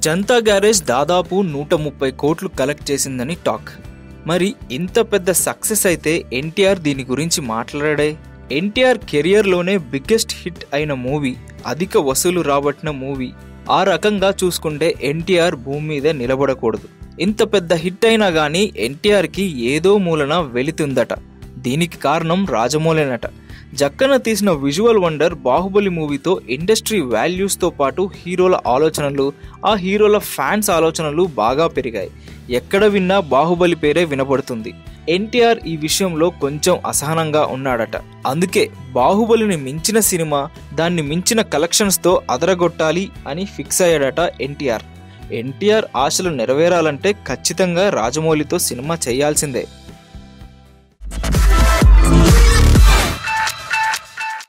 Janata garage దాదాపు 130 కోట్లు collect చేసిందని టాక్. మరి ఇంత పెద్ద సక్సెస్ అయితే ఎన్టీఆర్ దీని గురించి మాట్లాడే. ఎన్టీఆర్ కెరియర్లోనే బిగ్గెస్ట్ హిట్ అయిన మూవీ, అధిక వసూలు రాబట్టిన మూవీ. ఆ రకంగా చూసుకుంటే ఎన్టీఆర్ భూమి మీద నిలబడకూడదు. ఇంత పెద్ద హిట్ అయినా కానీ ఎన్టీఆర్కి ఏదో మూలన వెళుతుందట. దీనికి కారణం రాజమౌళేనట. జక్కన తీసిన విజువల్ వండర్ బాహుబలి మూవీతో ఇండస్ట్రీ వాల్యూస్తో పాటు హీరోల ఆలోచనలు, ఆ హీరోల ఫ్యాన్స్ ఆలోచనలు బాగా పెరిగాయి. ఎక్కడ విన్నా బాహుబలి పేరే వినపడుతుంది. ఎన్టీఆర్ ఈ విషయంలో కొంచెం అసహనంగా ఉన్నాడట. అందుకే బాహుబలిని మించిన సినిమా, దాన్ని మించిన కలెక్షన్స్తో అదరగొట్టాలి అని ఫిక్స్ అయ్యాడట ఎన్టీఆర్. ఎన్టీఆర్ ఆశలు నెరవేరాలంటే ఖచ్చితంగా రాజమౌళితో సినిమా చేయాల్సిందే.